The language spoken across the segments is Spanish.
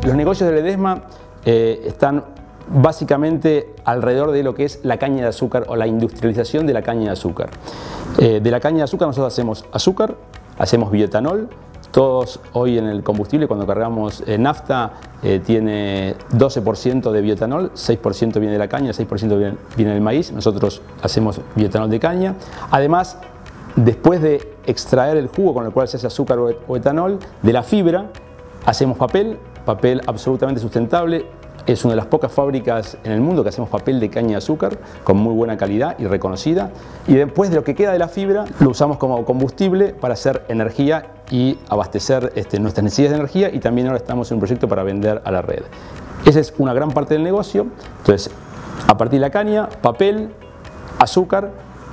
Los negocios de Ledesma están básicamente alrededor de lo que es la caña de azúcar o la industrialización de la caña de azúcar. De la caña de azúcar nosotros hacemos azúcar, hacemos bioetanol. Todos hoy en el combustible, cuando cargamos nafta, tiene 12% de bioetanol, 6% viene de la caña, 6% viene del maíz. Nosotros hacemos bioetanol de caña. Además, después de extraer el jugo con el cual se hace azúcar o etanol, de la fibra hacemos papel absolutamente sustentable. Es una de las pocas fábricas en el mundo que hacemos papel de caña de azúcar con muy buena calidad y reconocida. Y después de lo que queda de la fibra lo usamos como combustible para hacer energía y abastecer nuestras necesidades de energía, y también ahora estamos en un proyecto para vender a la red. Esa es una gran parte del negocio. Entonces, a partir de la caña, papel, azúcar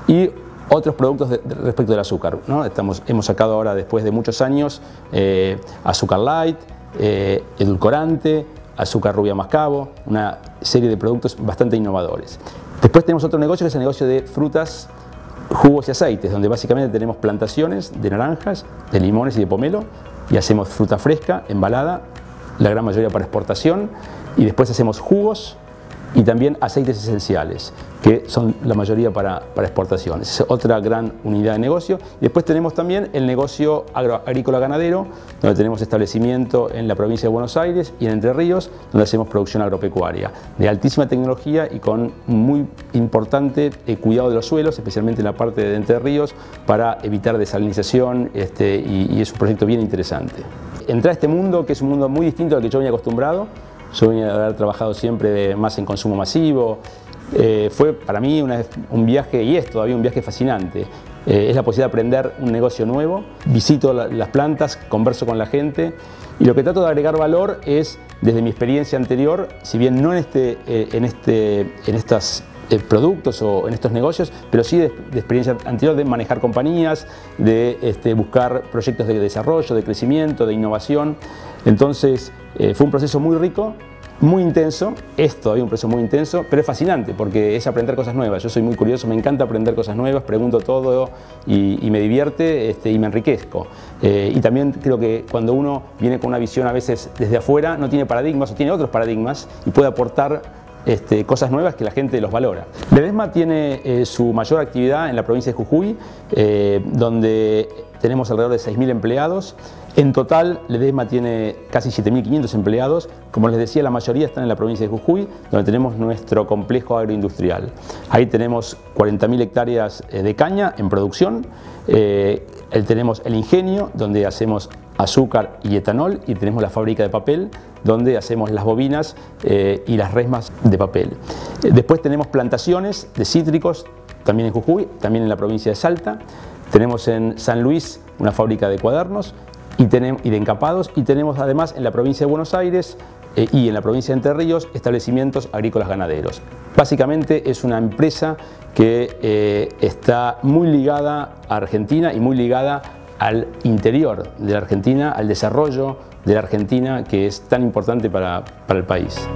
y otros productos respecto del azúcar, ¿no? Hemos sacado ahora, después de muchos años, azúcar light, edulcorante, azúcar rubia mascabo, una serie de productos bastante innovadores. Después tenemos otro negocio que es el negocio de frutas, jugos y aceites, donde básicamente tenemos plantaciones de naranjas, de limones y de pomelo, y hacemos fruta fresca, embalada, la gran mayoría para exportación, y después hacemos jugos y también aceites esenciales, que son la mayoría para exportación. Esa es otra gran unidad de negocio. Y después tenemos también el negocio agrícola ganadero, donde tenemos establecimiento en la provincia de Buenos Aires y en Entre Ríos, donde hacemos producción agropecuaria de altísima tecnología y con muy importante cuidado de los suelos, especialmente en la parte de Entre Ríos, para evitar desalinización, y es un proyecto bien interesante. Entrar a este mundo, que es un mundo muy distinto al que yo venía acostumbrado. Yo venía de haber trabajado siempre más en consumo masivo. Fue para mí un viaje, y es todavía un viaje fascinante. Es la posibilidad de aprender un negocio nuevo. Visito las plantas, converso con la gente, y lo que trato de agregar valor es, desde mi experiencia anterior, si bien no en estos productos o en estos negocios, pero sí de experiencia anterior de manejar compañías, de buscar proyectos de desarrollo, de crecimiento, de innovación. Entonces fue un proceso muy rico, muy intenso, es todavía un proceso muy intenso, pero es fascinante porque es aprender cosas nuevas. Yo soy muy curioso, me encanta aprender cosas nuevas, pregunto todo y me divierte y me enriquezco. Y también creo que cuando uno viene con una visión a veces desde afuera, no tiene paradigmas o tiene otros paradigmas y puede aportar cosas nuevas que la gente los valora. Ledesma tiene su mayor actividad en la provincia de Jujuy, donde tenemos alrededor de 6.000 empleados. En total, Ledesma tiene casi 7.500 empleados. Como les decía, la mayoría están en la provincia de Jujuy, donde tenemos nuestro complejo agroindustrial. Ahí tenemos 40.000 hectáreas de caña en producción. Tenemos el ingenio, donde hacemos azúcar y etanol, y tenemos la fábrica de papel, donde hacemos las bobinas y las resmas de papel. Después tenemos plantaciones de cítricos, también en Jujuy, también en la provincia de Salta. Tenemos en San Luis una fábrica de cuadernos y de encapados, y tenemos además en la provincia de Buenos Aires y en la provincia de Entre Ríos establecimientos agrícolas ganaderos. Básicamente es una empresa que está muy ligada a Argentina y muy ligada al interior de la Argentina, al desarrollo de la Argentina, que es tan importante para el país.